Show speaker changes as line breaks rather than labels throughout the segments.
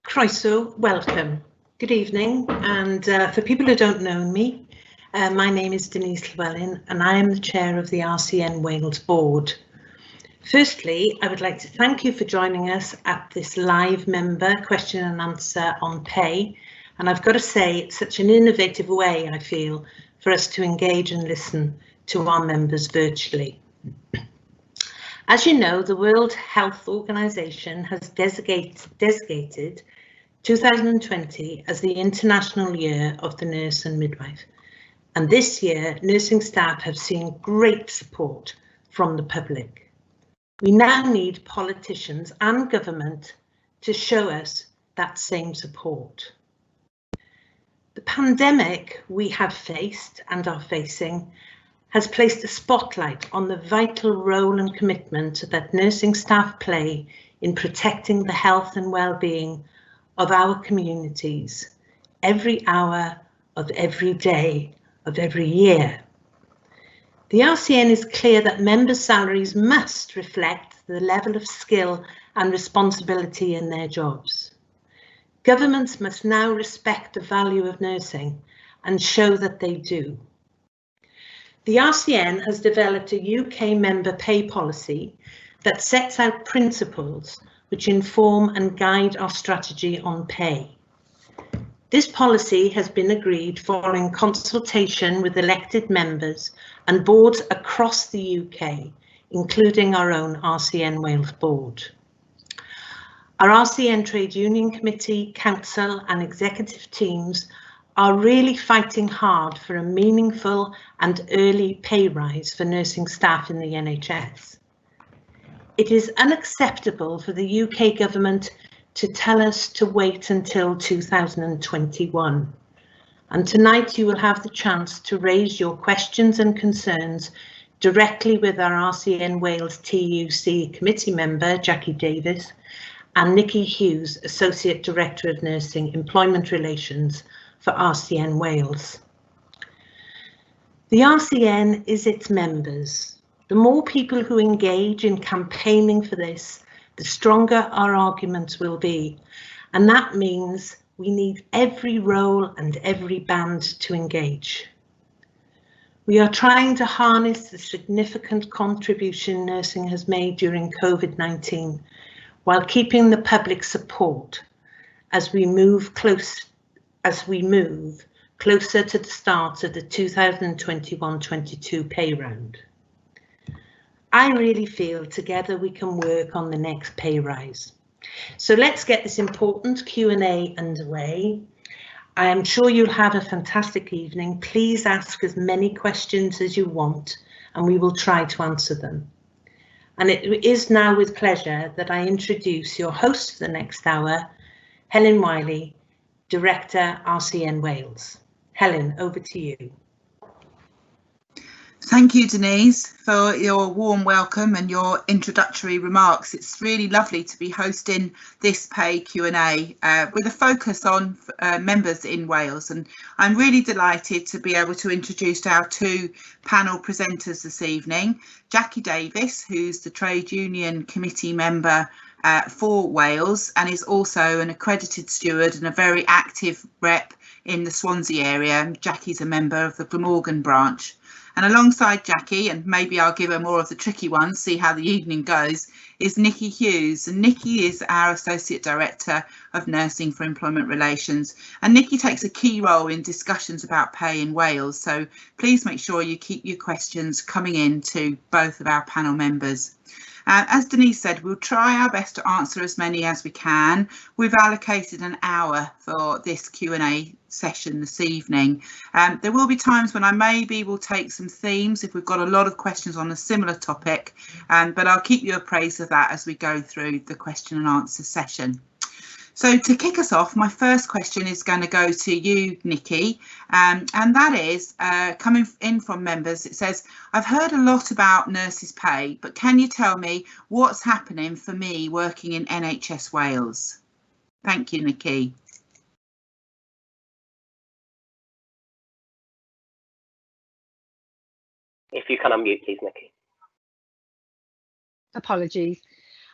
Croeso, welcome. Good evening, and for people who don't know me, my name is Denise Llewellyn and I am the chair of the RCN Wales board. Firstly, I would like to thank you for joining us at this live member question and answer on pay, and I've got to say it's such an innovative way, I feel, for us to engage and listen to our members virtually. As you know, the World Health Organization has designated 2020 as the International Year of the Nurse and Midwife, and this year nursing staff have seen great support from the public. We now need politicians and government to show us that same support. The pandemic we have faced and are facing has placed a spotlight on the vital role and commitment that nursing staff play in protecting the health and well-being of our communities every hour of every day of every year. The RCN is clear that members' salaries must reflect the level of skill and responsibility in their jobs. Governments must now respect the value of nursing and show that they do. The RCN has developed a UK member pay policy that sets out principles which inform and guide our strategy on pay. This policy has been agreed following consultation with elected members and boards across the UK, including our own RCN Wales board. Our RCN Trade Union Committee, Council and executive teams are really fighting hard for a meaningful and early pay rise for nursing staff in the NHS. It is unacceptable for the UK government to tell us to wait until 2021. And tonight you will have the chance to raise your questions and concerns directly with our RCN Wales TUC committee member, Jackie Davis, and Nikki Hughes, Associate Director of Nursing Employment Relations for RCN Wales. The RCN is its members. The more people who engage in campaigning for this, the stronger our arguments will be. And that means we need every role and every band to engage. We are trying to harness the significant contribution nursing has made during COVID-19 while keeping the public support as we move closer to the start of the 2021-22 pay round. I really feel together we can work on the next pay rise. So let's get this important Q&A underway. I am sure you'll have a fantastic evening. Please ask as many questions as you want and we will try to answer them. And it is now with pleasure that I introduce your host for the next hour, Helen Wiley, Director, RCN Wales. Helen, over to you.
Thank you, Denise, for your warm welcome and your introductory remarks. It's really lovely to be hosting this pay Q&A with a focus on members in Wales, and I'm really delighted to be able to introduce our two panel presenters this evening. Jackie Davis, who's the Trade Union Committee member for Wales and is also an accredited steward and a very active rep in the Swansea area. Jackie's a member of the Glamorgan branch. And alongside Jackie, and maybe I'll give her more of the tricky ones, see how the evening goes, is Nikki Hughes. And Nikki is our Associate Director of Nursing for Employment Relations. And Nikki takes a key role in discussions about pay in Wales. So please make sure you keep your questions coming in to both of our panel members. As Denise said, we'll try our best to answer as many as we can. We've allocated an hour for this Q&A session this evening. There will be times when I maybe will take some themes if we've got a lot of questions on a similar topic, but I'll keep you appraised of that as we go through the question and answer session. So to kick us off, my first question is going to go to you, Nikki, and that is coming in from members. It says, I've heard a lot about nurses' pay, but can you tell me what's happening for me working in NHS Wales? Thank you, Nikki.
If you can unmute, please, Nikki.
Apologies.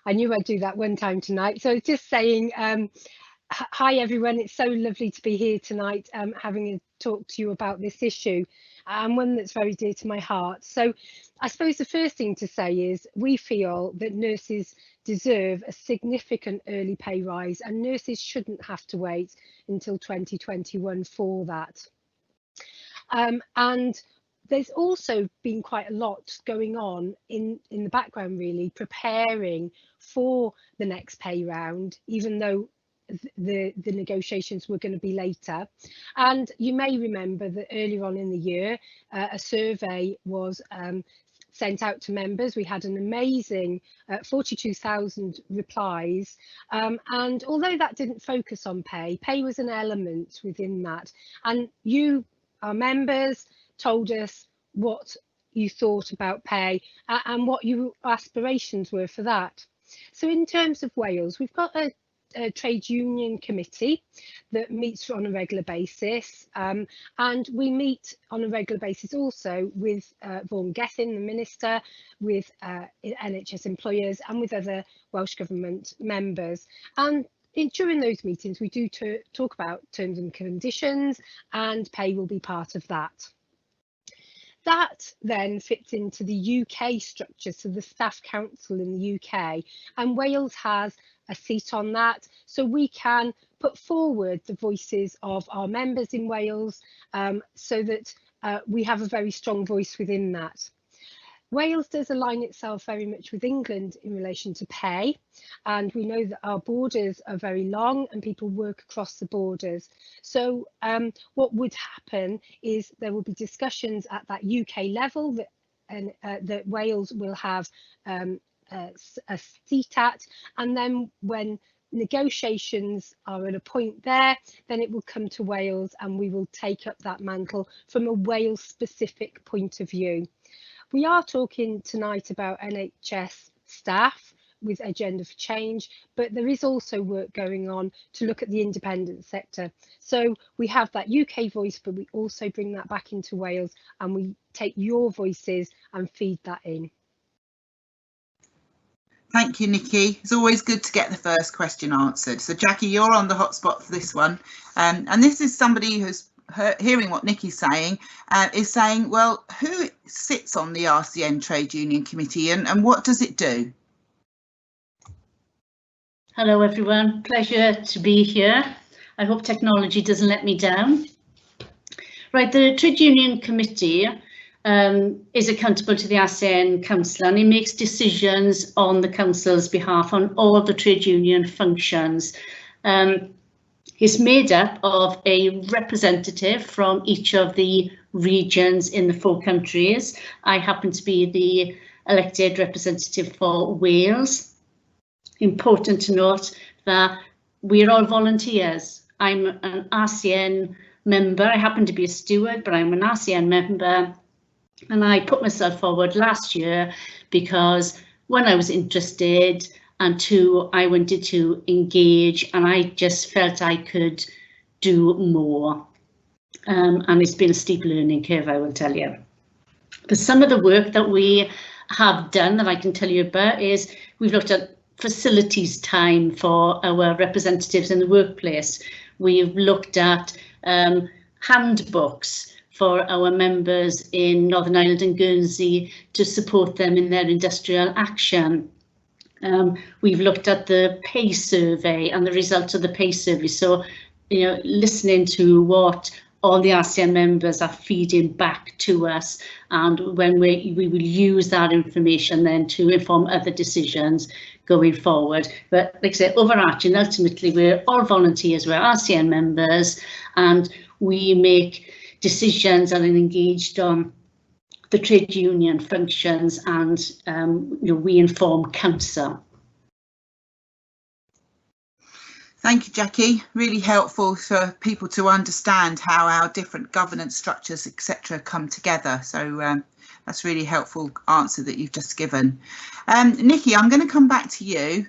I knew I'd do that one time tonight. So just saying, Hi everyone, it's so lovely to be here tonight having a talk to you about this issue, and one that's very dear to my heart. So I suppose the first thing to say is we feel that nurses deserve a significant early pay rise, and nurses shouldn't have to wait until 2021 for that. And there's also been quite a lot going on in the background, really preparing for the next pay round, even though the negotiations were going to be later. And you may remember that earlier on in the year a survey was sent out to members. We had an amazing 42,000 replies, and although that didn't focus on pay was an element within that, and you, our members, told us what you thought about pay and what your aspirations were for that. So in terms of Wales, we've got a trade union committee that meets on a regular basis, and we meet on a regular basis also with Vaughan Gethin, the Minister, with NHS employers and with other Welsh Government members. And during those meetings we do talk about terms and conditions, and pay will be part of that. That then fits into the UK structure, so the Staff Council in the UK, and Wales has a seat on that, so we can put forward the voices of our members in Wales, so that we have a very strong voice within that. Wales does align itself very much with England in relation to pay, and we know that our borders are very long and people work across the borders. So what would happen is there will be discussions at that UK level that Wales will have a seat at, and then when negotiations are at a point there, then it will come to Wales and we will take up that mantle from a Wales specific point of view. We are talking tonight about NHS staff with Agenda for Change, but there is also work going on to look at the independent sector. So we have that UK voice, but we also bring that back into Wales and we take your voices and feed that in.
Thank you, Nikki. It's always good to get the first question answered. So Jackie, you're on the hotspot for this one. And this is somebody who's hearing what Nikki's saying, is saying, well, who sits on the RCN Trade Union Committee and what does it do?
Hello everyone, pleasure to be here. I hope technology doesn't let me down. Right, the Trade Union Committee is accountable to the RCN Council, and it makes decisions on the Council's behalf on all the trade union functions. It's made up of a representative from each of the regions in the 4 countries. I happen to be the elected representative for Wales. Important to note that we're all volunteers. I'm an RCN member. I happen to be a steward, but I'm an RCN member. And I put myself forward last year because, one, I was interested, and 2, I wanted to engage, and I just felt I could do more. And it's been a steep learning curve, I will tell you. But some of the work that we have done that I can tell you about is we've looked at facilities time for our representatives in the workplace. We've looked at handbooks for our members in Northern Ireland and Guernsey to support them in their industrial action. We've looked at the pay survey and the results of the pay survey. So, you know, listening to what all the RCN members are feeding back to us, and when we will use that information then to inform other decisions going forward. But like I say, overarching, ultimately, we're all volunteers, we're RCN members, and we make decisions and are engaged on the trade union functions, and we inform council.
Thank you, Jackie. Really helpful for people to understand how our different governance structures, etc., come together. So that's really helpful answer that you've just given. Nikki, I'm going to come back to you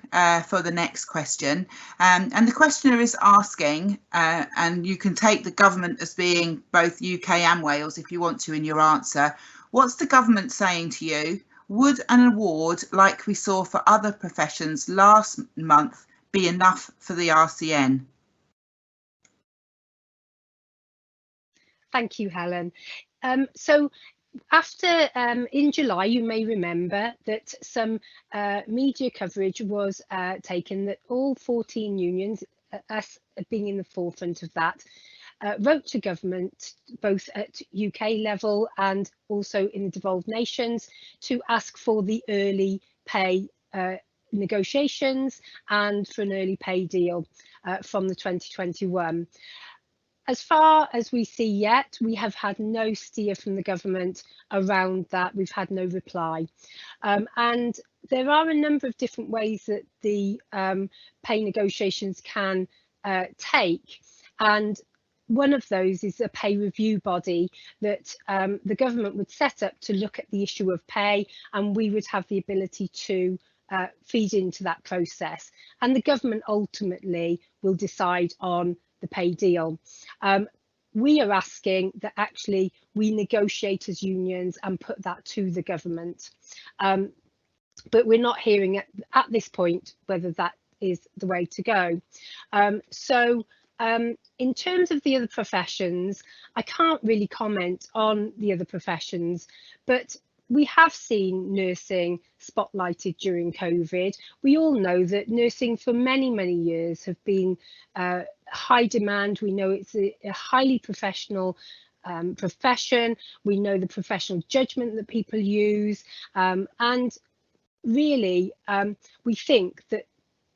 for the next question. And the questioner is asking, and you can take the government as being both UK and Wales if you want to in your answer. What's the government saying to you? Would an award like we saw for other professions last month be enough for the RCN?
Thank you, Helen. So after in July, you may remember that some media coverage was taken that all 14 unions, us being in the forefront of that, wrote to government both at UK level and also in the devolved nations to ask for the early pay negotiations and for an early pay deal from the 2021. As far as we see yet, we have had no steer from the government around that. We've had no reply. And there are a number of different ways that the pay negotiations can take. And one of those is a pay review body that the government would set up to look at the issue of pay, and we would have the ability to feed into that process. And the government ultimately will decide on the pay deal. We are asking that actually we negotiate as unions and put that to the government. But we're not hearing at this point whether that is the way to go. In terms of the other professions, I can't really comment on the other professions, but we have seen nursing spotlighted during COVID. We all know that nursing for many, many years have been high demand. We know it's a highly professional profession. We know the professional judgment that people use. And really, we think that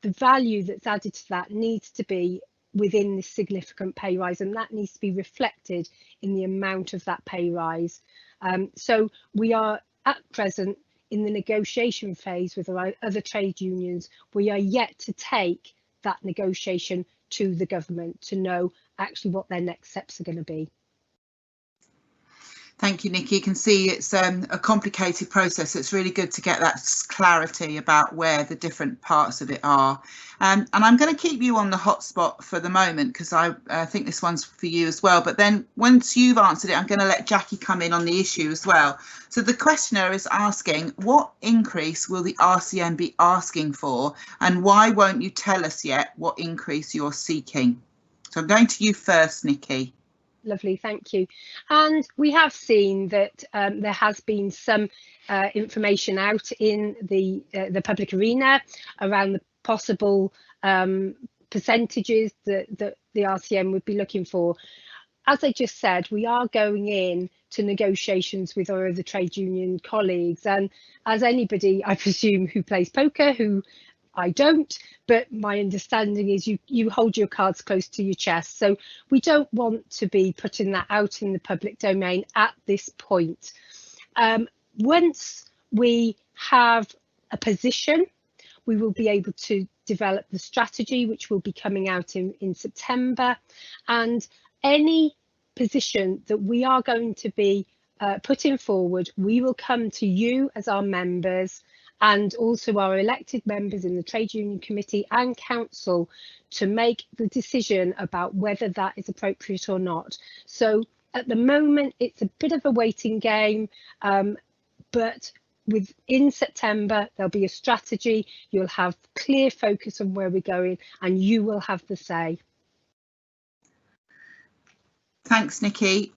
the value that's added to that needs to be within this significant pay rise, and that needs to be reflected in the amount of that pay rise. So we are at present in the negotiation phase with our other trade unions. We are yet to take that negotiation to the government to know actually what their next steps are going to be.
Thank you, Nikki. You can see it's a complicated process. It's really good to get that clarity about where the different parts of it are. And I'm going to keep you on the hotspot for the moment because I think this one's for you as well. But then once you've answered it, I'm going to let Jackie come in on the issue as well. So the questioner is asking, what increase will the RCN be asking for? And why won't you tell us yet what increase you're seeking? So I'm going to you first, Nikki.
Lovely, thank you. And we have seen that there has been some information out in the public arena around the possible percentages that the RCN would be looking for. As I just said, we are going in to negotiations with our other trade union colleagues, and as anybody, I presume, who plays poker, who I don't, but my understanding is you hold your cards close to your chest. So we don't want to be putting that out in the public domain at this point. Once we have a position, we will be able to develop the strategy, which will be coming out in September. And any position that we are going to be putting forward, we will come to you as our members and also our elected members in the Trade Union Committee and Council to make the decision about whether that is appropriate or not. So at the moment, it's a bit of a waiting game, but within September, there'll be a strategy, you'll have clear focus on where we're going, and you will have the say.
Thanks, Nikki.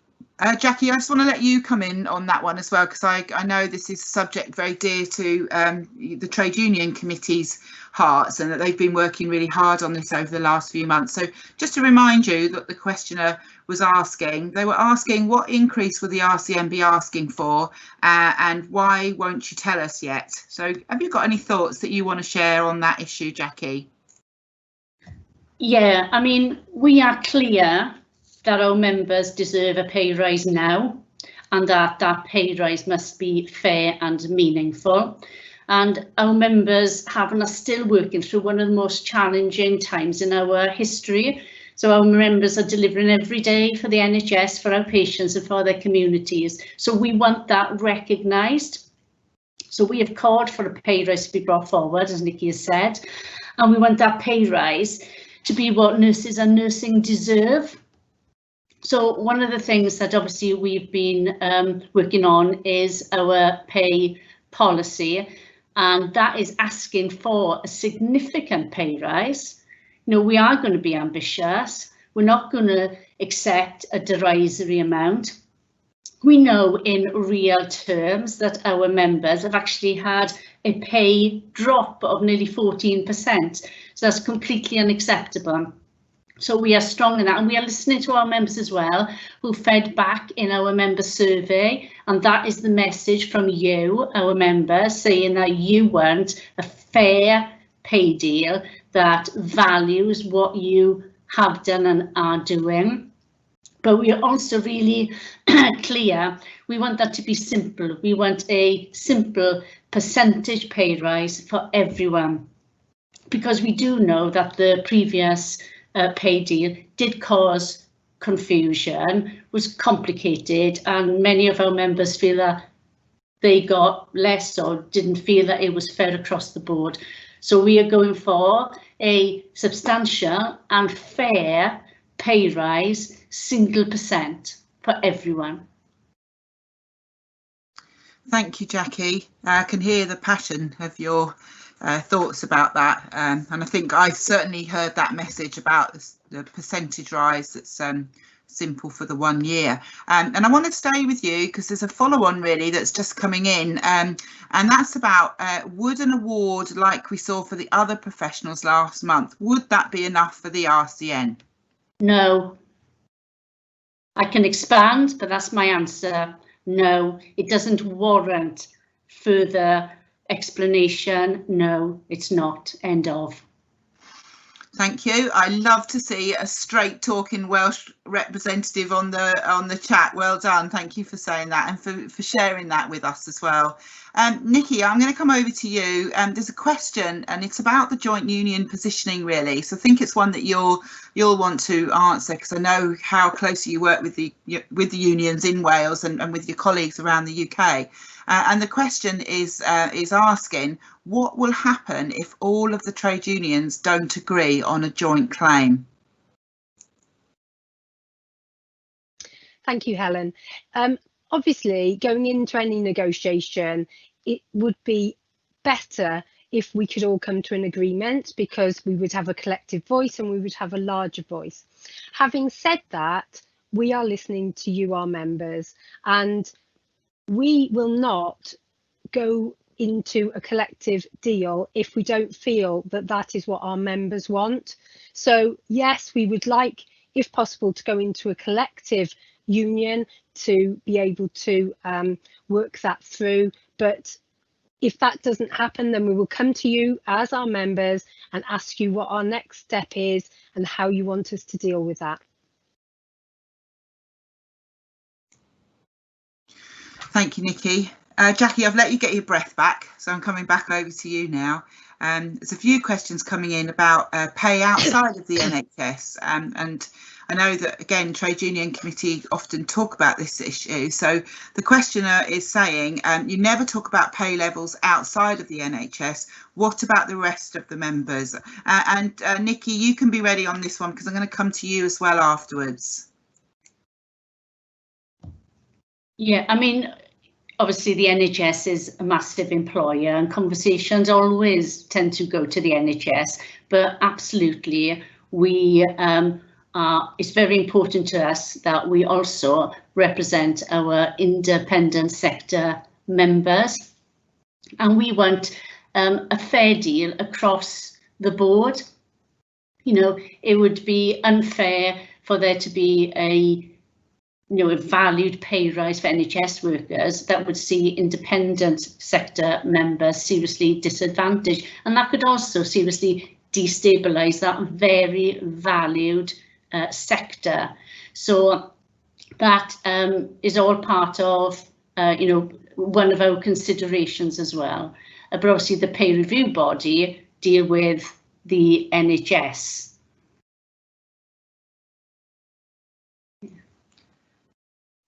Jackie, I just want to let you come in on that one as well, because I know this is a subject very dear to the Trade Union Committee's hearts, and that they've been working really hard on this over the last few months. So just to remind you that the questioner was asking, they were asking what increase will the RCN be asking for, and why won't you tell us yet? So have you got any thoughts that you want to share on that issue, Jackie?
Yeah, I mean, we are clear that our members deserve a pay rise now, and that pay rise must be fair and meaningful. And our members have and are still working through one of the most challenging times in our history. So our members are delivering every day for the NHS, for our patients and for their communities. So we want that recognised. So we have called for a pay rise to be brought forward, as Nikki has said, and we want that pay rise to be what nurses and nursing deserve. So one of the things that obviously we've been working on is our pay policy, and that is asking for a significant pay rise. You know, we are going to be ambitious, We're not going to accept a derisory amount. We know in real terms that our members have actually had a pay drop of nearly 14%. So that's completely unacceptable. So we are strong in that, and we are listening to our members as well, who fed back in our member survey, and that is the message from you, our members, saying that you want a fair pay deal that values what you have done and are doing. But we are also really clear, we want that to be simple. We want a simple percentage pay rise for everyone, because we do know that the previous pay deal did cause confusion, was complicated, and many of our members feel that they got less or didn't feel that it was fair across the board. So we are going for a substantial and fair pay rise, single percent for everyone.
Thank you, Jackie. I can hear the passion of your thoughts about that, and I think I've certainly heard that message about the percentage rise that's simple for the 1 year. And I want to stay with you because there's a follow-on really that's just coming in, and that's about would an award like we saw for the other professionals last month, would that be enough for the RCN?
No. I can expand, but that's my answer. No, it doesn't warrant further explanation. No, it's not. End of.
Thank you. I love to see a straight talking Welsh representative on the chat. Well done. Thank you for saying that and for sharing that with us as well. Nikki, I'm going to come over to you. There's a question and it's about the joint union positioning really. So I think it's one that you'll want to answer because I know how closely you work with the unions in Wales and with your colleagues around the UK. And the question is asking, what will happen if all of the trade unions don't agree on a joint claim?
Thank you, Helen. Obviously, going into any negotiation, it would be better if we could all come to an agreement because we would have a collective voice and we would have a larger voice. Having said that, we are listening to you, our members, and we will not go into a collective deal if we don't feel that that is what our members want. So yes, we would like, if possible, to go into a collective union to be able to work that through. But if that doesn't happen, then we will come to you as our members and ask you what our next step is and how you want us to deal with that.
Thank you, Nikki. Jackie, I've let you get your breath back, so I'm coming back over to you now. There's a few questions coming in about pay outside of the NHS, and I know that, again, Trade Union Committee often talk about this issue. So the questioner is saying, you never talk about pay levels outside of the NHS. What about the rest of the members? And Nikki, you can be ready on this one because I'm going to come to you as well afterwards.
Yeah, I mean, obviously the NHS is a massive employer and conversations always tend to go to the NHS, but absolutely it's very important to us that we also represent our independent sector members, and we want a fair deal across the board. You know, it would be unfair for there to be a valued pay rise for NHS workers that would see independent sector members seriously disadvantaged, and that could also seriously destabilise that very valued sector. So that is all part of one of our considerations as well. But obviously the pay review body deal with the NHS.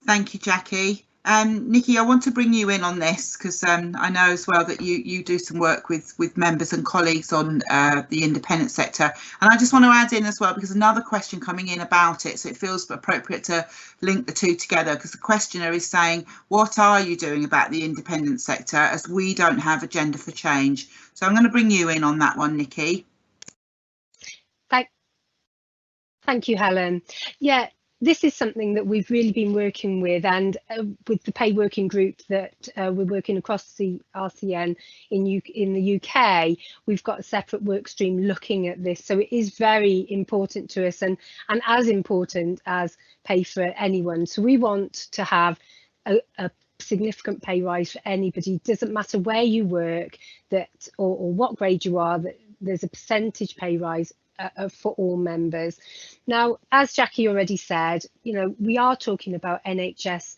Thank you, Jackie. Nikki, I want to bring you in on this because I know as well that you do some work with members and colleagues on the independent sector, and I just want to add in as well because another question coming in about it, so it feels appropriate to link the two together because the questioner is saying, what are you doing about the independent sector as we don't have agenda for change? So I'm going to bring you in on that one, Nikki.
Thank you, Helen. Yeah, this is something that we've really been working with, and with the pay working group that we're working across the RCN in the UK, we've got a separate work stream looking at this. So it is very important to us, and as important as pay for anyone. So we want to have a significant pay rise for anybody. Doesn't matter where you work, that or what grade you are, that there's a percentage pay rise for all members. Now, as Jackie already said, we are talking about NHS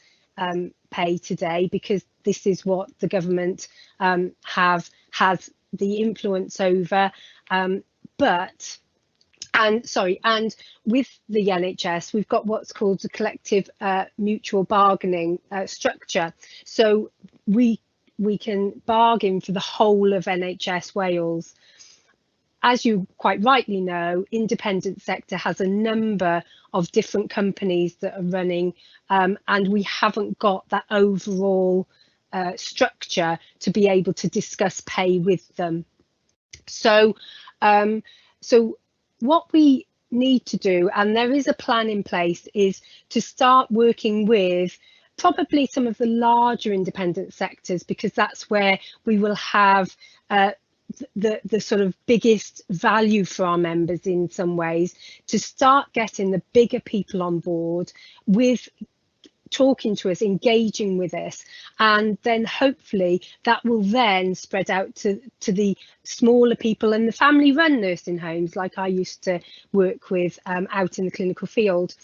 pay today because this is what the government has the influence over. And with the NHS, we've got what's called the collective mutual bargaining structure. So we can bargain for the whole of NHS Wales. As you quite rightly know, independent sector has a number of different companies that are running, and we haven't got that overall structure to be able to discuss pay with them. So what we need to do, and there is a plan in place, is to start working with probably some of the larger independent sectors, because that's where we will have the sort of biggest value for our members in some ways, to start getting the bigger people on board with talking to us, engaging with us, and then hopefully that will then spread out to the smaller people and the family run nursing homes like I used to work with out in the clinical field.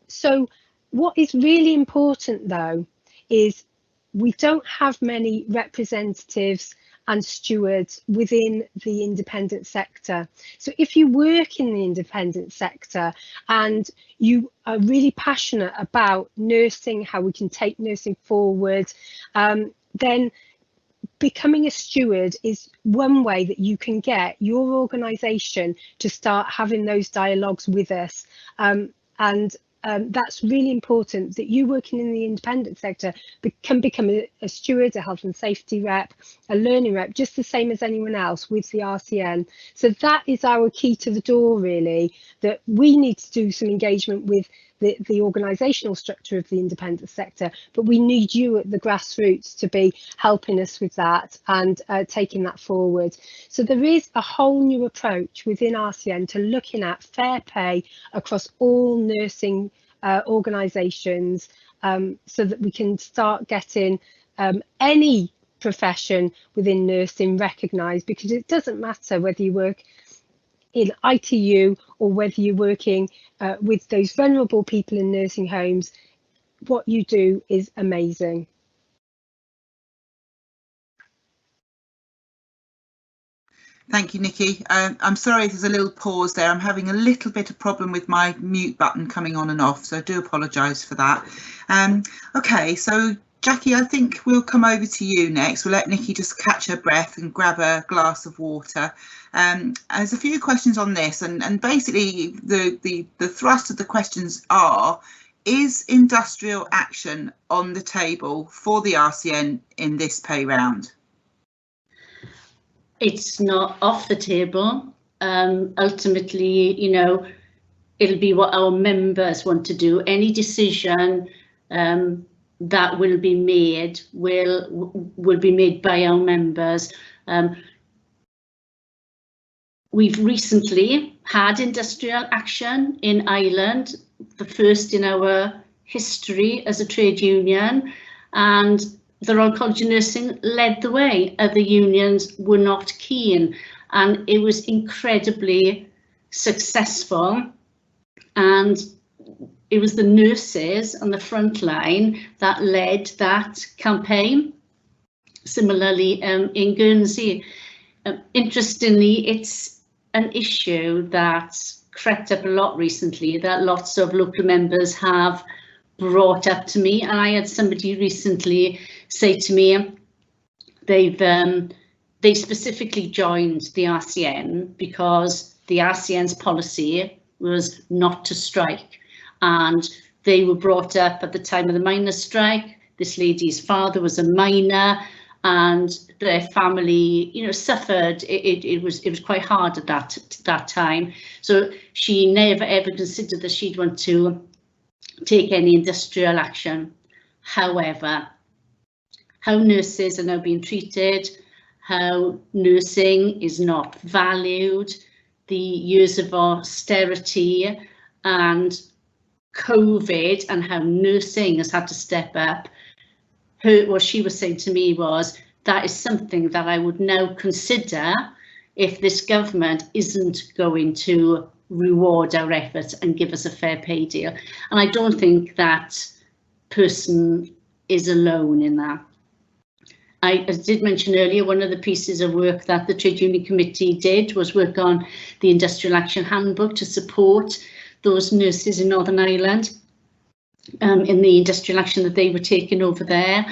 So what is really important though is we don't have many representatives and stewards within the independent sector. So if you work in the independent sector and you are really passionate about nursing, how we can take nursing forward, then becoming a steward is one way that you can get your organisation to start having those dialogues with us. That's really important, that you working in the independent sector can become a steward, a health and safety rep, a learning rep, just the same as anyone else with the RCN. So that is our key to the door, really, that we need to do some engagement with the organisational structure of the independent sector, but we need you at the grassroots to be helping us with that and taking that forward. So there is a whole new approach within RCN to looking at fair pay across all nursing organisations, so that we can start getting any profession within nursing recognised, because it doesn't matter whether you work in ITU or whether you're working with those vulnerable people in nursing homes. What you do is amazing.
Thank you, Nikki. I'm sorry if there's a little pause there. I'm having a little bit of problem with my mute button coming on and off, so I do apologise for that. OK, so Jackie, I think we'll come over to you next. We'll let Nikki just catch her breath and grab a glass of water. There's a few questions on this, and basically the thrust of the questions are: is industrial action on the table for the RCN in this pay round?
It's not off the table. Ultimately, it'll be what our members want to do. Any decision that will be made will be made by our members. We've recently had industrial action in Ireland, the first in our history as a trade union, and the Royal College of Nursing led the way. Other unions were not keen, and it was incredibly successful, and it was the nurses on the front line that led that campaign. Similarly, in Guernsey, interestingly, it's an issue that's crept up a lot recently, that lots of local members have brought up to me, and I had somebody recently say to me they specifically joined the RCN because the RCN's policy was not to strike, and they were brought up at the time of the miners' strike. This lady's father was a miner, and their family, you know, suffered. It was quite hard at that time. So she never ever considered that she'd want to take any industrial action. However, how nurses are now being treated, how nursing is not valued, the years of austerity and COVID, and how nursing has had to step up. What she was saying to me was, that is something that I would now consider if this government isn't going to reward our efforts and give us a fair pay deal. And I don't think that person is alone in that. I did mention earlier, one of the pieces of work that the Trade Union Committee did was work on the Industrial Action Handbook to support those nurses in Northern Ireland in the industrial action that they were taking over there.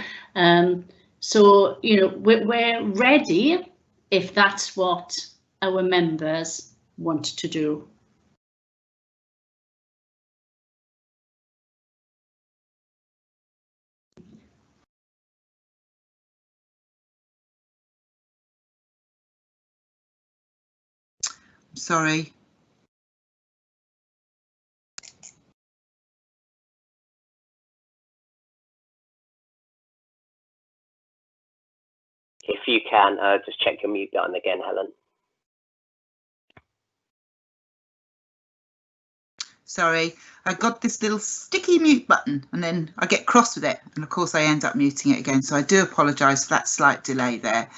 So, you know, we're ready if that's what our members want to do.
Sorry.
If you can, just check your mute button again, Helen.
Sorry, I got this little sticky mute button and then I get cross with it, and of course I end up muting it again, so I do apologise for that slight delay there.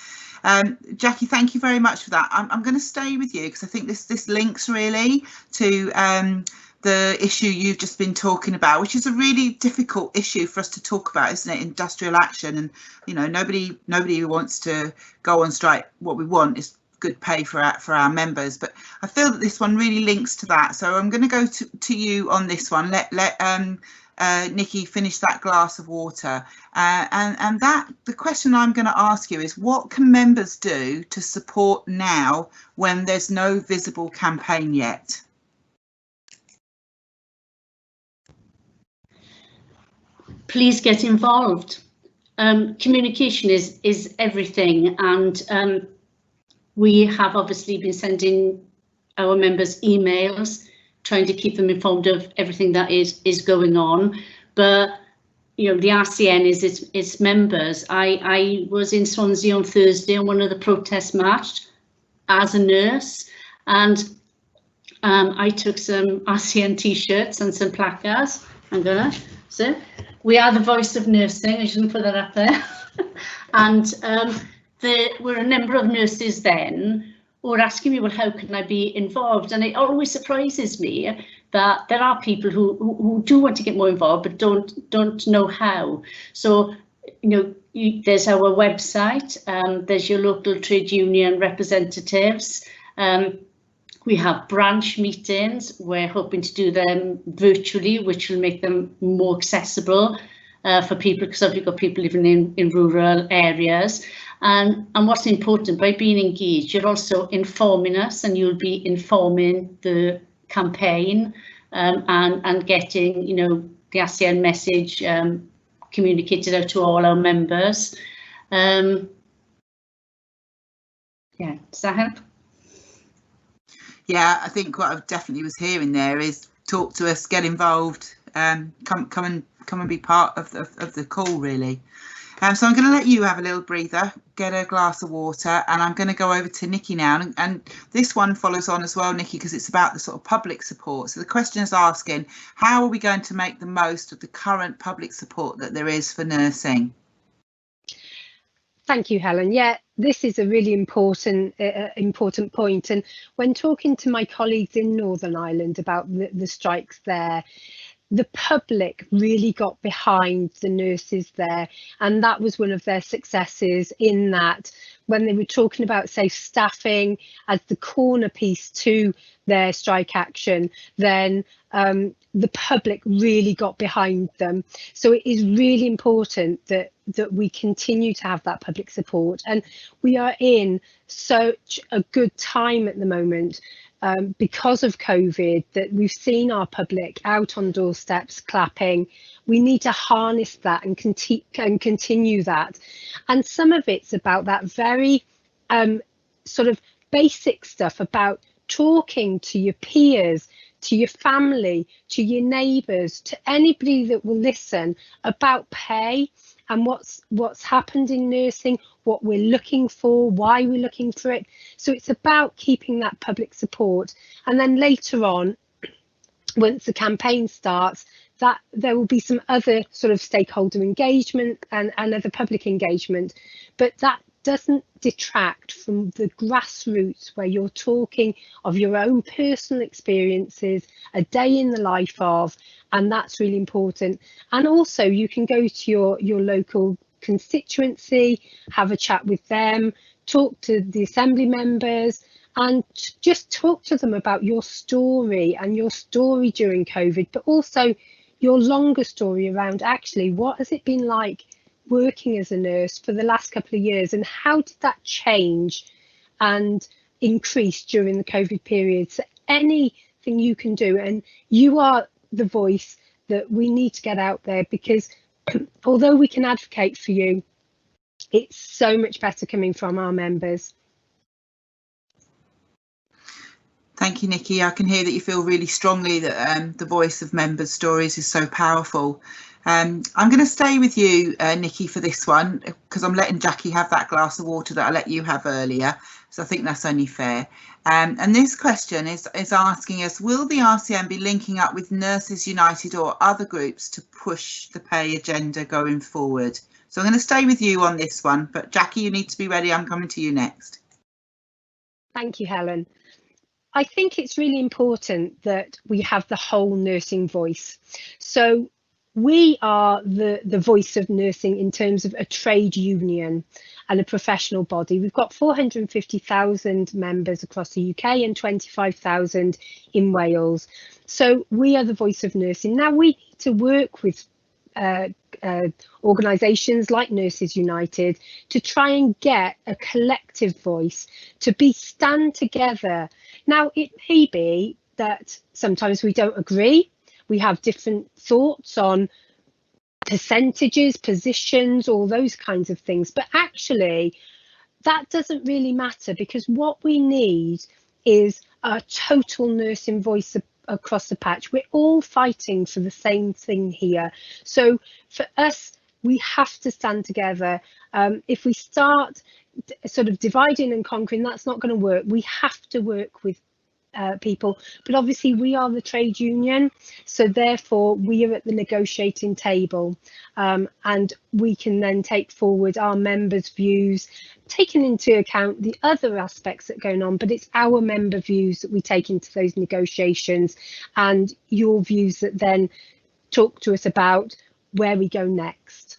Jackie, thank you very much for that. I'm going to stay with you because I think this links really to the issue you've just been talking about, which is a really difficult issue for us to talk about, isn't it? Industrial action, and you know, nobody wants to go on strike. What we want is good pay for our members, but I feel that this one really links to that. So I'm going to go to you on this one. Let Nikki finish that glass of water, and that the question I'm going to ask you is, what can members do to support now when there's no visible campaign yet?
Please get involved. Communication is everything, and we have obviously been sending our members emails, trying to keep them informed of everything that is going on. But you know, the RCN is its members. I was in Swansea on Thursday on one of the protest march as a nurse, and I took some RCN t-shirts and some placards. So we are the voice of nursing. I shouldn't put that up there. And there were a number of nurses then who were asking me, well, how can I be involved? And it always surprises me that there are people who do want to get more involved but don't know how. So, you know, there's our website, there's your local trade union representatives. We have branch meetings. We're hoping to do them virtually, which will make them more accessible for people, because we've got people living in rural areas. And what's important, by being engaged, you're also informing us, and you'll be informing the campaign and getting, you know, the RCN message communicated out to all our members. Yeah, does that help?
Yeah, I think what I definitely was hearing there is talk to us, get involved, come and be part of the call, really. So I'm going to let you have a little breather, get a glass of water, and I'm going to go over to Nikki now. And this one follows on as well, Nikki, because it's about the sort of public support. So the question is asking, how are we going to make the most of the current public support that there is for nursing?
Thank you, Helen. Yeah, this is a really important point. And when talking to my colleagues in Northern Ireland about the strikes there, the public really got behind the nurses there, and that was one of their successes, in that when they were talking about, say, staffing as the corner piece to their strike action, then the public really got behind them. So it is really important that we continue to have that public support, and we are in such a good time at the moment. because of COVID, that we've seen our public out on doorsteps clapping. We need to harness that and continue that. And some of it's about that very sort of basic stuff about talking to your peers, to your family, to your neighbours, to anybody that will listen about pay and what's happened in nursing, what we're looking for, why we're looking for it. So it's about keeping that public support. And then later on, once the campaign starts, that there will be some other sort of stakeholder engagement and other public engagement, but that doesn't detract from the grassroots where you're talking of your own personal experiences, a day in the life of, and that's really important. And also you can go to your local constituency, have a chat with them, talk to the assembly members, and just talk to them about your story and your story during COVID, but also your longer story around actually what has it been like working as a nurse for the last couple of years, and how did that change and increase during the COVID period. So anything you can do, and you are the voice that we need to get out there, because although we can advocate for you, it's so much better coming from our members.
Thank you, Nikki. I can hear that you feel really strongly that the voice of members' stories is so powerful. I'm going to stay with you, Nikki, for this one, because I'm letting Jackie have that glass of water that I let you have earlier. So I think that's only fair. And this question is asking us, will the RCN be linking up with Nurses United or other groups to push the pay agenda going forward? So I'm going to stay with you on this one, but Jackie, you need to be ready. I'm coming to you next.
Thank you, Helen. I think it's really important that we have the whole nursing voice. So we are the voice of nursing in terms of a trade union and a professional body. We've got 450,000 members across the UK and 25,000 in Wales. So we are the voice of nursing. Now we need to work with organisations like Nurses United to try and get a collective voice, to stand together. Now it may be that sometimes we don't agree. We have different thoughts on percentages, positions, all those kinds of things. But actually, that doesn't really matter, because what we need is a total nursing voice across the patch. We're all fighting for the same thing here. So for us, we have to stand together. If we start sort of dividing and conquering, that's not going to work. We have to work with people, but obviously we are the trade union, so therefore we are at the negotiating table, and we can then take forward our members' views, taking into account the other aspects that are going on, but it's our member views that we take into those negotiations, and your views that then talk to us about where we go next.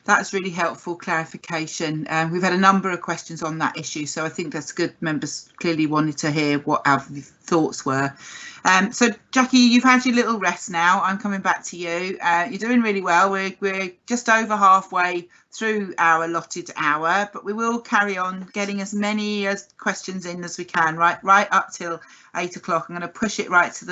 That's really helpful clarification. We've had a number of questions on that issue, so I think that's good. Members clearly wanted to hear what our thoughts were. So Jackie, you've had your little rest now. I'm coming back to you. You're doing really well. We're just over halfway through our allotted hour, but we will carry on getting as many questions in as we can, right up till 8 o'clock. I'm going to push it right to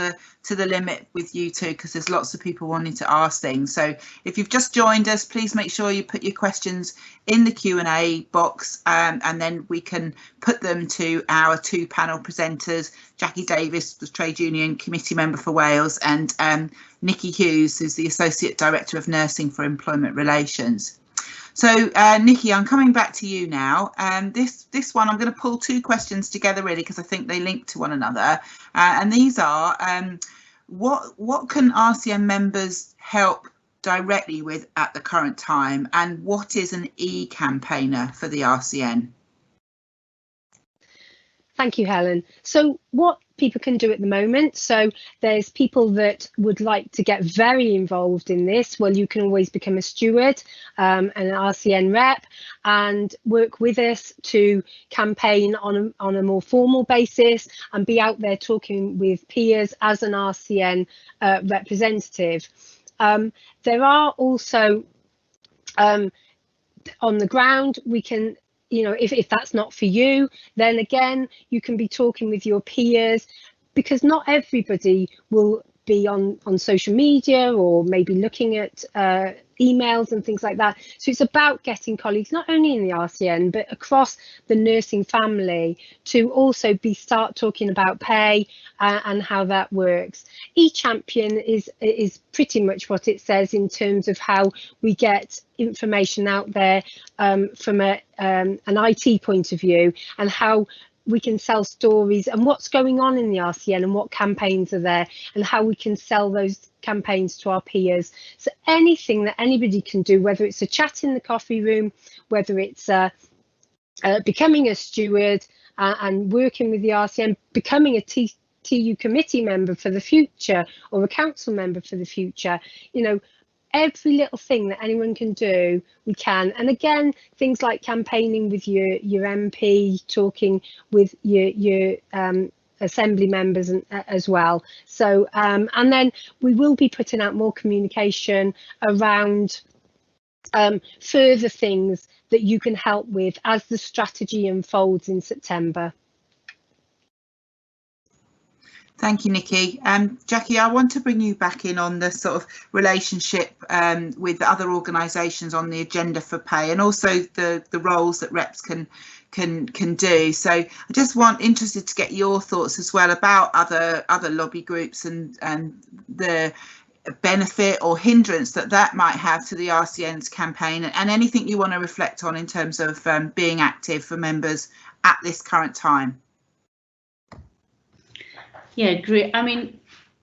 the limit with you two, because there's lots of people wanting to ask things. So if you've just joined us, please make sure you put your questions in the Q&A box, and then we can put them to our two panel presenters, Jackie Davis, the Trade Union Committee Member for Wales, and Nikki Hughes, who's the Associate Director of Nursing for Employment Relations. So Nikki, I'm coming back to you now. This one, I'm going to pull two questions together really, because I think they link to one another. And these are, what can RCN members help directly with at the current time, and what is an e-campaigner for the RCN?
Thank you, Helen. So what people can do at the moment, so there's people that would like to get very involved in this. Well, you can always become a steward, an RCN rep, and work with us to campaign on a more formal basis and be out there talking with peers as an RCN representative. There are also on the ground, we can you know, if that's not for you, then again, you can be talking with your peers, because not everybody will be on social media or maybe looking at emails and things like that. So it's about getting colleagues, not only in the RCN, but across the nursing family, to also start talking about pay and how that works. eChampion is pretty much what it says in terms of how we get information out there from an IT point of view, and how we can sell stories and what's going on in the RCN and what campaigns are there, and how we can sell those campaigns to our peers. So anything that anybody can do, whether it's a chat in the coffee room, whether it's becoming a steward and working with the RCN, becoming a TU committee member for the future, or a council member for the future, you know, every little thing that anyone can do, we can. And again, things like campaigning with your MP, talking with your assembly members as well. So and then we will be putting out more communication around further things that you can help with as the strategy unfolds in September.
Thank you, Nikki. Jackie, I want to bring you back in on the sort of relationship with other organisations on the agenda for pay, and also the roles that reps can do. So I just interested to get your thoughts as well about other lobby groups and the benefit or hindrance that might have to the RCN's campaign, and anything you want to reflect on in terms of being active for members at this current time.
Yeah, great. I mean,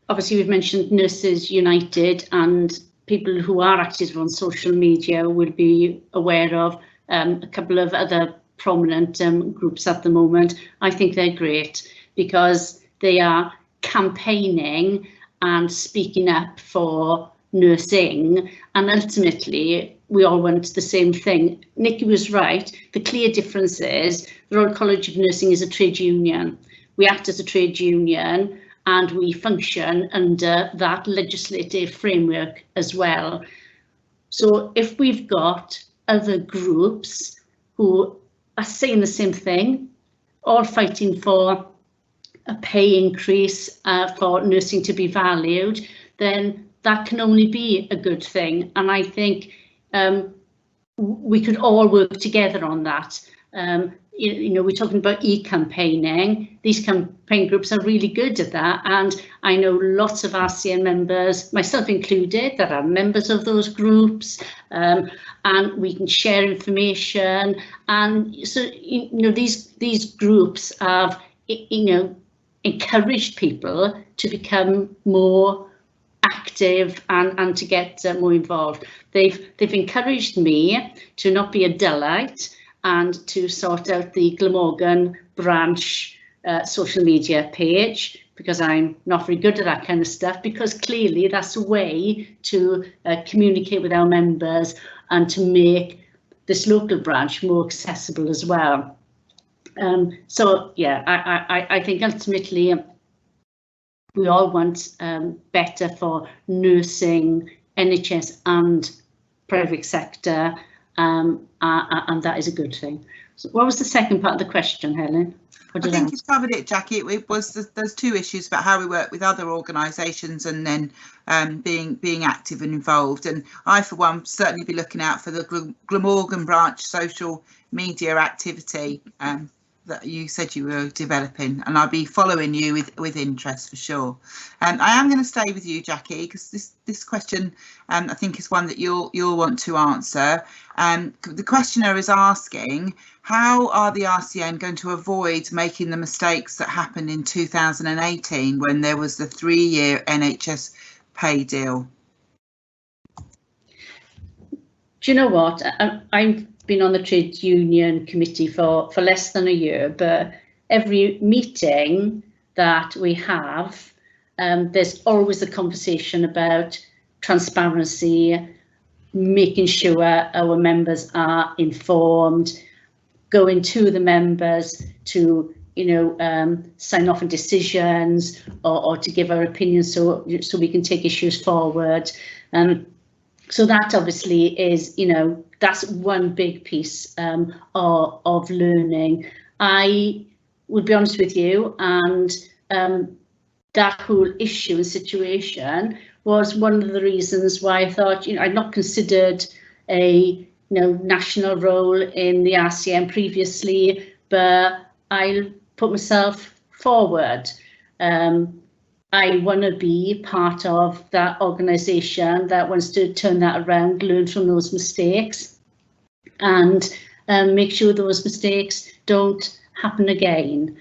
obviously we've mentioned Nurses United, and people who are active on social media will be aware of a couple of other prominent groups at the moment. I think they're great because they are campaigning and speaking up for nursing, and ultimately we all want the same thing. Nikki was right. The clear difference is the Royal College of Nursing is a trade union. We act as a trade union and we function under that legislative framework as well. So if we've got other groups who are saying the same thing, all fighting for a pay increase for nursing to be valued, then that can only be a good thing. And I think we could all work together on that. You know, we're talking about e-campaigning. These campaign groups are really good at that, and I know lots of RCN members, myself included, that are members of those groups, and we can share information. And so, you know, these groups have, you know, encouraged people to become more active and to get more involved. They've encouraged me to not be a Dullite and to sort out the Glamorgan branch social media page, because I'm not very good at that kind of stuff, because clearly that's a way to communicate with our members and to make this local branch more accessible as well. So yeah, I think ultimately we all want better for nursing, NHS and private sector, and that is a good thing. So what was the second part of the question, Helen? I think
you've covered it, Jackie. It was there's two issues about how we work with other organisations and then being active and involved. And I, for one, certainly be looking out for the Glamorgan branch social media activity that you said you were developing, and I'll be following you with interest for sure. I am going to stay with you, Jackie, because this question I think is one that you'll want to answer. The questioner is asking, how are the RCN going to avoid making the mistakes that happened in 2018 when there was the 3-year NHS pay deal?
Do you know what? I've been on the trade union committee for less than a year, but every meeting that we have, there's always a conversation about transparency, making sure our members are informed, going to the members to, you know, sign off on decisions or to give our opinions so we can take issues forward. So that obviously is, that's one big piece of learning. I would be honest with you, and that whole issue and situation was one of the reasons why I thought, I'd not considered a national role in the RCN previously, but I'll put myself forward. I want to be part of that organisation that wants to turn that around, learn from those mistakes, and make sure those mistakes don't happen again.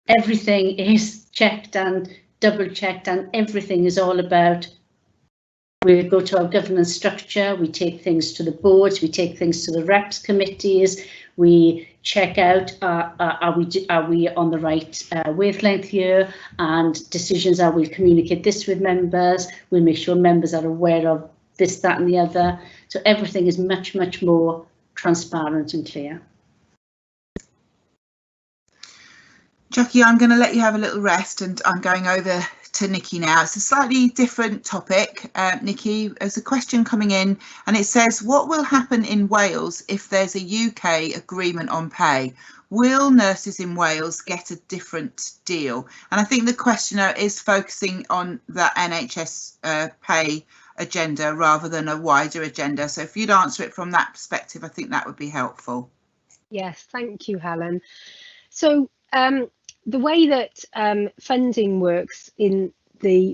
Everything is checked and double checked, and everything is all about, we go to our governance structure, we take things to the boards, we take things to the reps committees, we check out, are we on the right wavelength here, and decisions are, we'll communicate this with members, we'll make sure members are aware of this, that and the other. So everything is much, much more transparent and clear.
Jackie, I'm going to let you have a little rest, and I'm going over to Nikki now. It's a slightly different topic. Nikki, there's a question coming in, and it says, what will happen in Wales if there's a UK agreement on pay? Will nurses in Wales get a different deal? And I think the questioner is focusing on the NHS pay agenda rather than a wider agenda. So if you'd answer it from that perspective, I think that would be helpful.
Yes, thank you, Helen. So the way that funding works in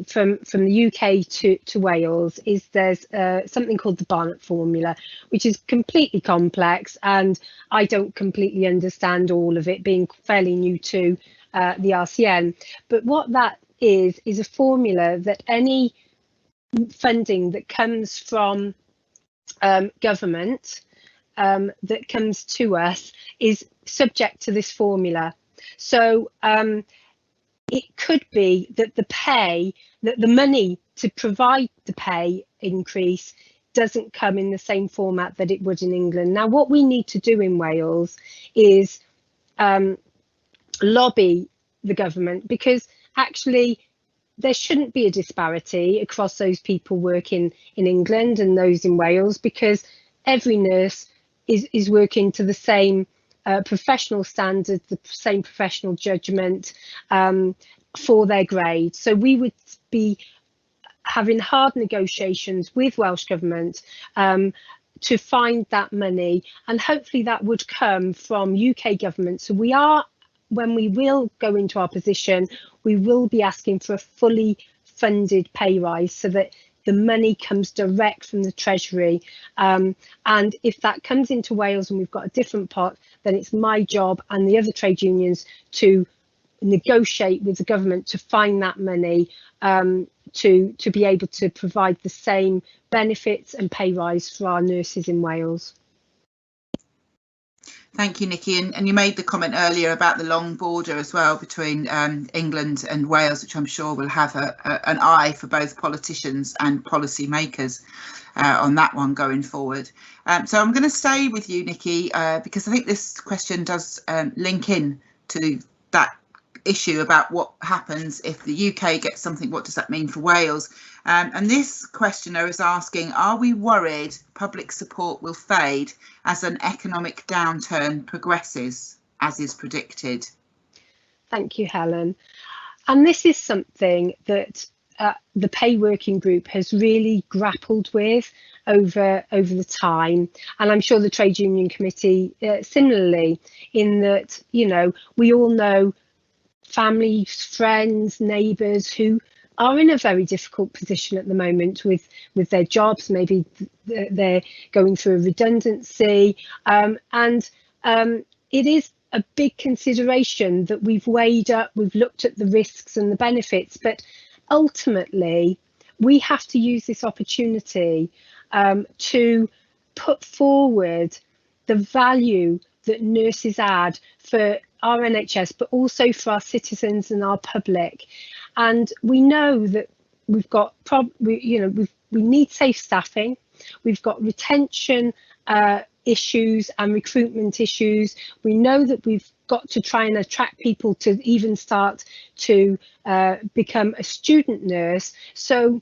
from the UK to Wales is there's something called the Bonnet Formula, which is completely complex, and I don't completely understand all of it, being fairly new to the RCN. But what that is a formula that any funding that comes from government that comes to us is subject to this formula. So it could be that the money to provide the pay increase doesn't come in the same format that it would in England. Now, what we need to do in Wales is lobby the government, because actually there shouldn't be a disparity across those people working in England and those in Wales, because every nurse is working to the same professional standards, the same professional judgment for their grade. So we would be having hard negotiations with Welsh Government to find that money, and hopefully that would come from UK Government. So when we will go into our position, we will be asking for a fully funded pay rise so that the money comes direct from the Treasury. And if that comes into Wales and we've got a different pot, then it's my job and the other trade unions to negotiate with the government to find that money to be able to provide the same benefits and pay rise for our nurses in Wales.
Thank you, Nikki. And you made the comment earlier about the long border as well between England and Wales, which I'm sure will have an eye for both politicians and policy makers on that one going forward. So I'm going to stay with you, Nikki, because I think this question does link in to that issue about what happens if the UK gets something. What does that mean for Wales? And this questioner is asking, are we worried public support will fade as an economic downturn progresses, as is predicted? Thank
you, Helen. And this is something that the pay working group has really grappled with over the time, and I'm sure the trade union committee similarly, in that, we all know families, friends, neighbours who are in a very difficult position at the moment with their jobs. Maybe they're going through a redundancy, and it is a big consideration that we've weighed up, we've looked at the risks and the benefits, but ultimately we have to use this opportunity to put forward the value that nurses add for our NHS, but also for our citizens and our public. And we know that we've got we need safe staffing, we've got retention issues and recruitment issues. We know that we've got to try and attract people to even start to become a student nurse. So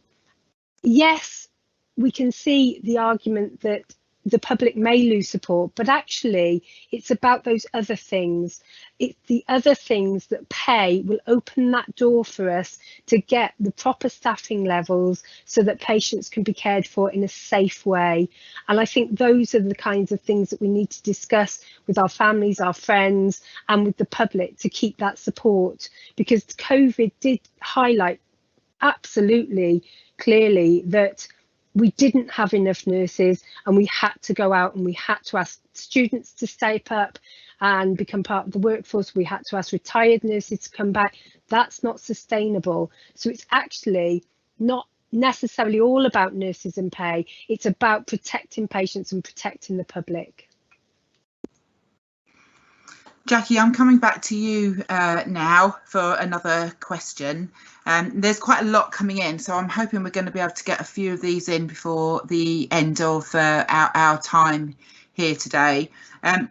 yes, we can see the argument that the public may lose support, but actually it's about those other things. It's the other things that pay will open that door for us to get the proper staffing levels so that patients can be cared for in a safe way. And I think those are the kinds of things that we need to discuss with our families, our friends, and with the public to keep that support, because COVID did highlight absolutely clearly that we didn't have enough nurses, and we had to go out and we had to ask students to step up and become part of the workforce. We had to ask retired nurses to come back. That's not sustainable. So it's actually not necessarily all about nurses and pay. It's about protecting patients and protecting the public.
Jackie, I'm coming back to you now for another question. There's quite a lot coming in, so I'm hoping we're going to be able to get a few of these in before the end of our time here today. And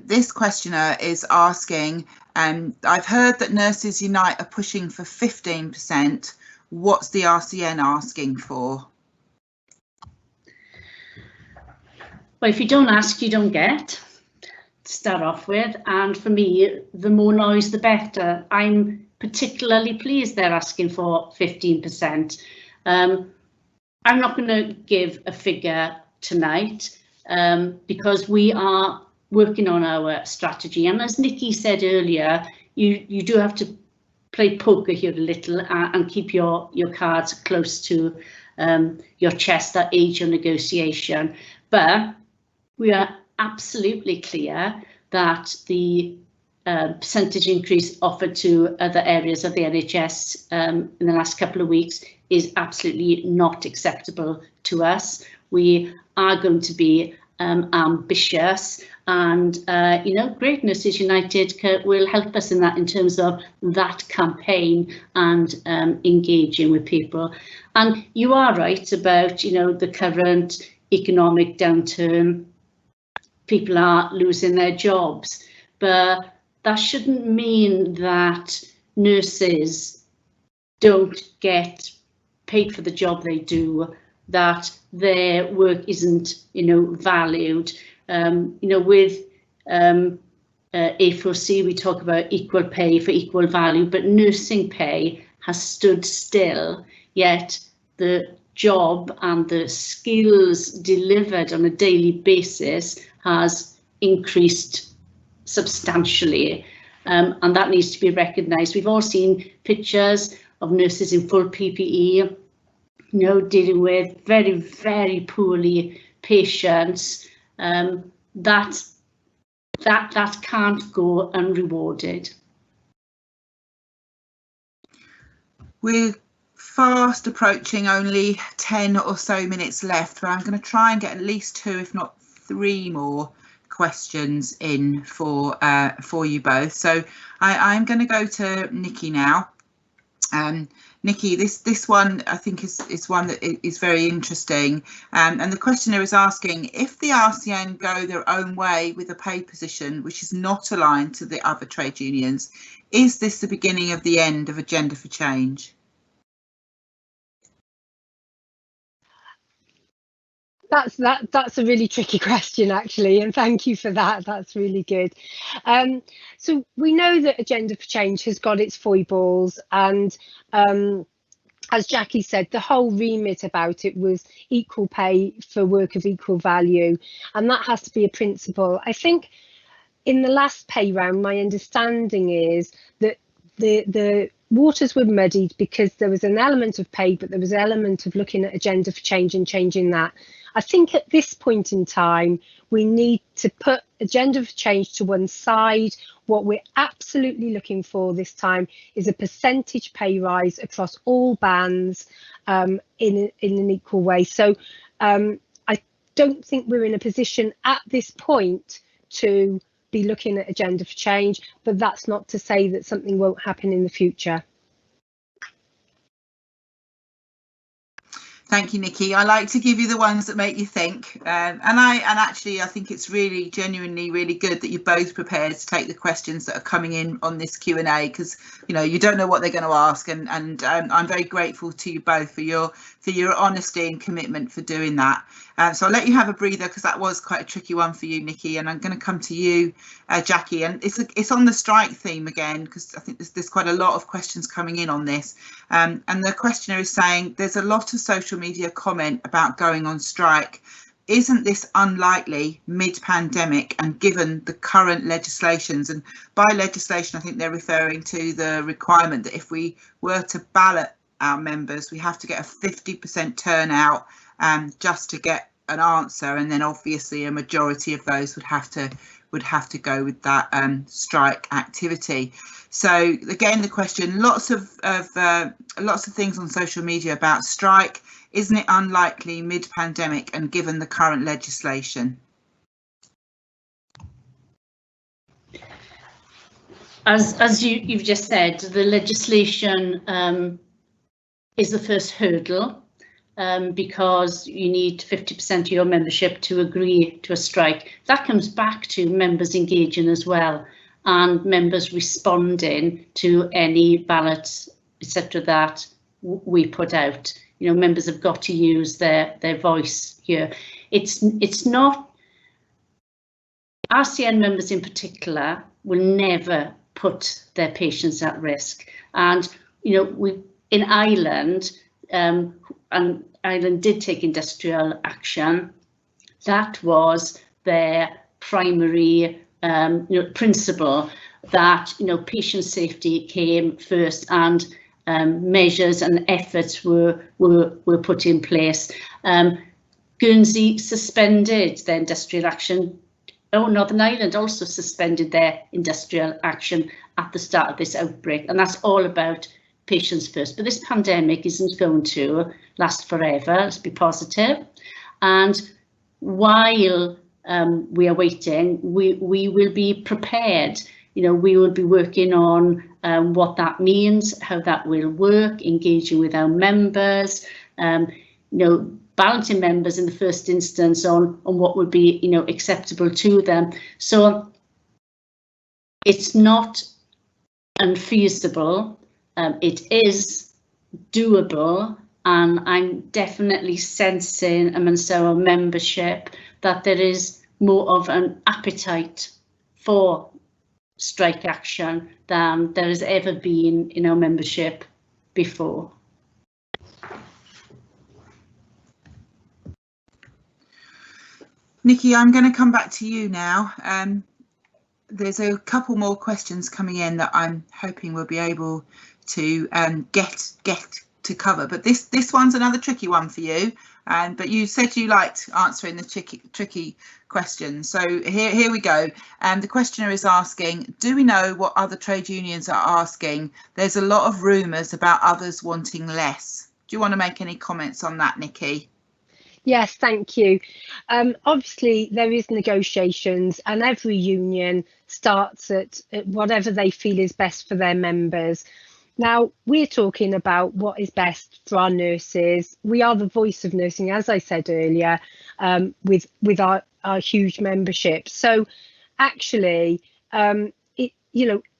this questioner is asking, I've heard that Nurses Unite are pushing for 15%. What's the RCN asking for?
Well, if you don't ask, you don't get, to start off with. And for me, the more noise, the better. I'm particularly pleased they're asking for 15%. I'm not going to give a figure tonight because we are working on our strategy. And as Nikki said earlier, you do have to play poker here a little and keep your cards close to your chest at age of negotiation. But we are absolutely clear that the percentage increase offered to other areas of the NHS in the last couple of weeks is absolutely not acceptable to us. We are going to be ambitious, and you know, Great Nurses United will help us in that, in terms of that campaign and engaging with people. And you are right about, you know, the current economic downturn. People are losing their jobs, but that shouldn't mean that nurses don't get paid for the job they do, that their work isn't, you know, valued. You know, with A4C, we talk about equal pay for equal value, but nursing pay has stood still, yet the job and the skills delivered on a daily basis has increased substantially, and that needs to be recognised. We've all seen pictures of nurses in full PPE, you know, dealing with very, very poorly patients. That can't go unrewarded.
We're fast approaching only 10 or so minutes left, but I'm going to try and get at least 2, if not 3 more questions in for you both. So I'm going to go to Nikki now. Nikki, this one I think is one that is very interesting, and the questioner is asking, if the RCN go their own way with a pay position which is not aligned to the other trade unions, is this the beginning of the end of Agenda for Change?
That's a really tricky question, actually, and thank you for that. That's really good. So we know that Agenda for Change has got its foibles, and as Jackie said, the whole remit about it was equal pay for work of equal value, and that has to be a principle. I think in the last pay round, my understanding is that the waters were muddied because there was an element of pay, but there was an element of looking at Agenda for Change and changing that. I think at this point in time, we need to put Agenda for Change to one side. What we're absolutely looking for this time is a percentage pay rise across all bands in an equal way. So I don't think we're in a position at this point to be looking at Agenda for Change, but that's not to say that something won't happen in the future.
Thank you, Nikki. I like to give you the ones that make you think, and actually I think it's really genuinely really good that you're both prepared to take the questions that are coming in on this Q&A, because you don't know what they're going to ask, and I'm very grateful to you both for your honesty and commitment for doing that. So I'll let you have a breather, because that was quite a tricky one for you, Nikki, and I'm going to come to you, Jackie, and it's on the strike theme again, because I think there's quite a lot of questions coming in on this, and the questioner is saying there's a lot of social media comment about going on strike. Isn't this unlikely mid-pandemic and given the current legislations? And by legislation, I think they're referring to the requirement that if we were to ballot our members, we have to get a 50% turnout just to get an answer, and then obviously a majority of those would have to go with that strike activity. So again, the question, lots of things on social media about strike. Isn't it unlikely mid-pandemic and given the current legislation?
As you've just said, the legislation is the first hurdle, because you need 50% of your membership to agree to a strike. That comes back to members engaging as well, and members responding to any ballots, etc. that we put out. Members have got to use their voice here. It's not, RCN members in particular will never put their patients at risk. And we in Ireland, and Ireland did take industrial action. That was their primary principle, that patient safety came first, and measures and efforts were put in place. Guernsey suspended their industrial action. Northern Ireland also suspended their industrial action at the start of this outbreak, and that's all about patients first. But this pandemic isn't going to last forever, let's be positive. And while we are waiting, we will be prepared. We will be working on what that means, how that will work, engaging with our members, balancing members in the first instance on what would be acceptable to them. So it's not unfeasible, it is doable, and I'm definitely sensing amongst our membership that there is more of an appetite for strike action than there has ever been in our membership before.
Nikki, I'm going to come back to you now. There's a couple more questions coming in that I'm hoping we'll be able to get to cover, but this one's another tricky one for you. But you said you liked answering the tricky questions, so here we go. The questioner is asking, do we know what other trade unions are asking? There's a lot of rumours about others wanting less. Do you want to make any comments on that, Nikki?
Yes, thank you. Obviously, there is negotiations, and every union starts at whatever they feel is best for their members. Now, we're talking about what is best for our nurses. We are the voice of nursing, as I said earlier, with our huge membership. So actually,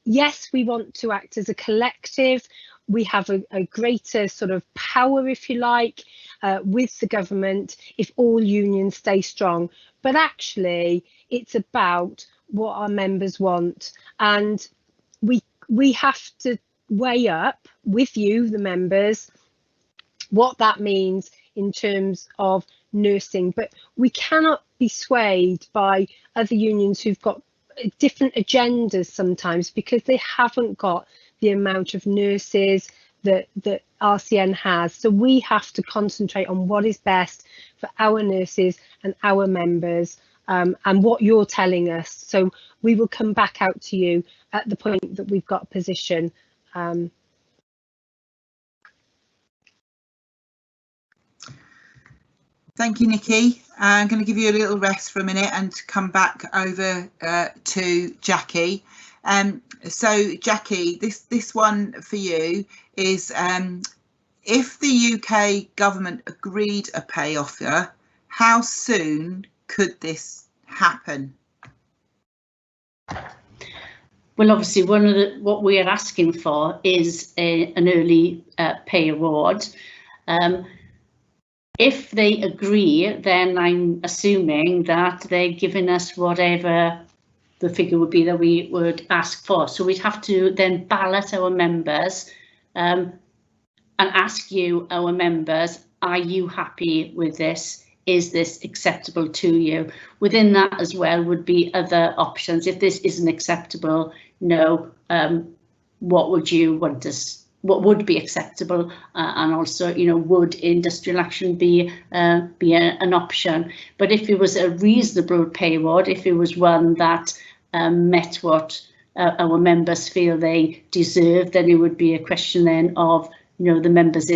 yes, we want to act as a collective. We have a greater sort of power, if you like, with the government if all unions stay strong. But actually, it's about what our members want. And we have to weigh up with you, the members, what that means in terms of nursing. But we cannot be swayed by other unions who've got different agendas sometimes, because they haven't got the amount of nurses that RCN has. So we have to concentrate on what is best for our nurses and our members, and what you're telling us. So we will come back out to you at the point that we've got a position.
Thank you, Nikki. I'm going to give you a little rest for a minute and come back over to Jackie. So Jackie, this one for you is if the UK government agreed a pay offer, how soon could this happen?
Well, obviously, what we are asking for is an early pay award. If they agree, then I'm assuming that they're giving us whatever the figure would be that we would ask for. So we'd have to then ballot our members and ask you, our members, are you happy with this? Is this acceptable to you? Within that as well would be other options. If this isn't acceptable, no, what would you want us? What would be acceptable? And also, you know, would industrial action be an option? But if it was a reasonable pay award, if it was one that met what our members feel they deserve, then it would be a question then of, you know, the members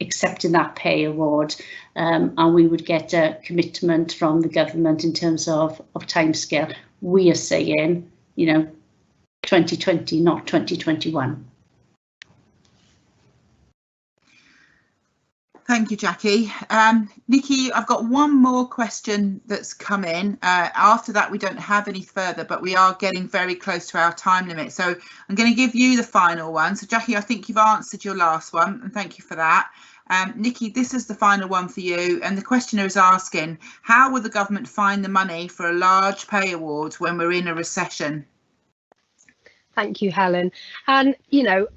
accepting that pay award, and we would get a commitment from the government in terms of timescale. We are saying, you know, 2020, not 2021.
Thank you, Jackie. Nikki, I've got one more question that's come in. After that, we don't have any further, but we are getting very close to our time limit. So I'm going to give you the final one. So Jackie, I think you've answered your last one, and thank you for that. Nikki, this is the final one for you. And the questioner is asking, how will the government find the money for a large pay award when we're in a recession?
Thank you, Helen. And, you know,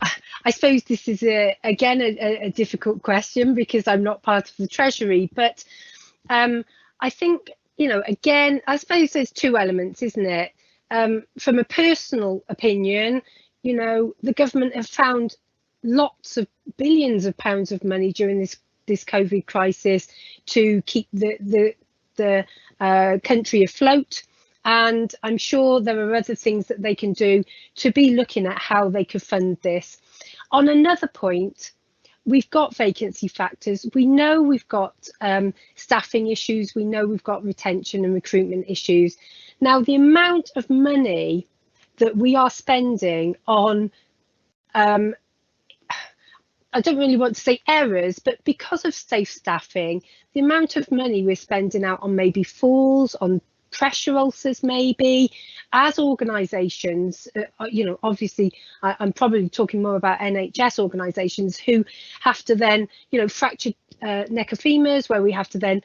I suppose this is again a difficult question because I'm not part of the Treasury, but I think, you know, again, I suppose there's two elements, isn't it? From a personal opinion, you know, the government have found lots of billions of pounds of money during this COVID crisis to keep the country afloat. And I'm sure there are other things that they can do to be looking at how they could fund this. On another point, we've got vacancy factors. We know we've got staffing issues. We know we've got retention and recruitment issues. Now, the amount of money that we are spending on, I don't really want to say errors, but because of safe staffing, the amount of money we're spending out on maybe falls, on pressure ulcers, maybe, as organisations, you know, obviously I'm probably talking more about NHS organisations who have to then, you know, fractured neck of femurs, where we have to then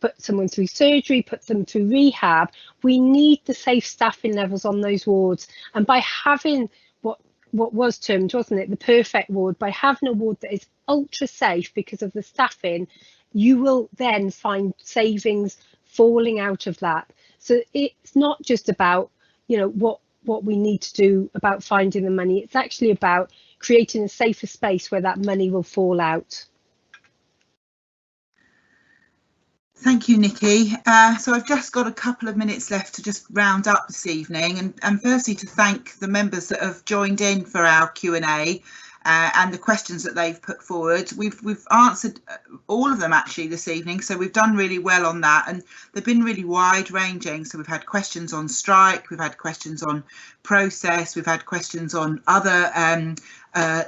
put someone through surgery, put them through rehab. We need the safe staffing levels on those wards, and by having what was termed, wasn't it, the perfect ward, by having a ward that is ultra safe because of the staffing, you will then find savings falling out of that. So it's not just about, you know, what we need to do about finding the money. It's actually about creating a safer space where that money will fall out.
Thank you, Nikki. So I've just got a couple of minutes left to just round up this evening, and firstly to thank the members that have joined in for our Q&A. And the questions that they've put forward. We've answered all of them actually this evening, so we've done really well on that, and they've been really wide ranging. So we've had questions on strike, we've had questions on process, we've had questions on other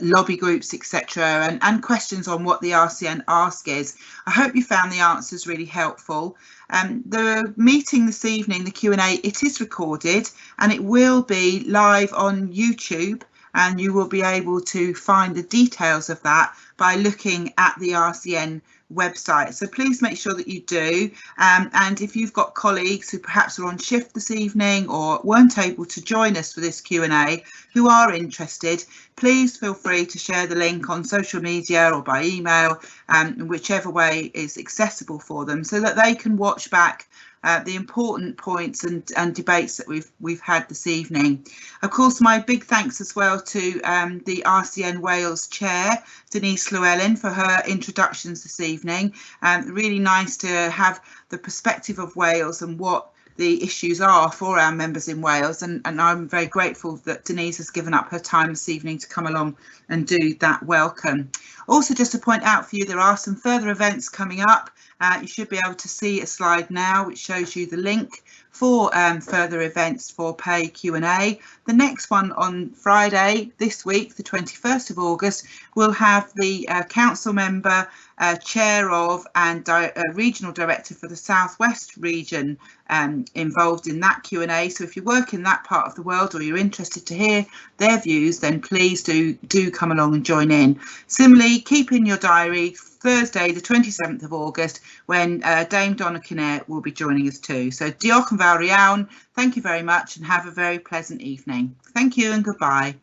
lobby groups, etc., and questions on what the RCN ask is. I hope you found the answers really helpful. The meeting this evening, the Q&A, it is recorded and it will be live on YouTube, and you will be able to find the details of that by looking at the RCN website. So please make sure that you do. And if you've got colleagues who perhaps are on shift this evening or weren't able to join us for this Q&A who are interested, please feel free to share the link on social media or by email, whichever way is accessible for them, so that they can watch back the important points and debates that we've had this evening. Of course, my big thanks as well to the RCN Wales Chair, Denise Llewellyn, for her introductions this evening. Really nice to have the perspective of Wales and what the issues are for our members in Wales, and I'm very grateful that Denise has given up her time this evening to come along and do that welcome. Also, just to point out for you, there are some further events coming up. You should be able to see a slide now which shows you the link for further events for Pay Q&A. The next one on Friday this week, the 21st of August, we'll have the council member, chair of and regional director for the Southwest region involved in that Q&A. So if you work in that part of the world or you're interested to hear their views, then please do come along and join in. Similarly, keep in your diary Thursday the 27th of August when Dame Donna Kinnair will be joining us too. So diolch yn fawr iawn, thank you very much and have a very pleasant evening. Thank you and goodbye.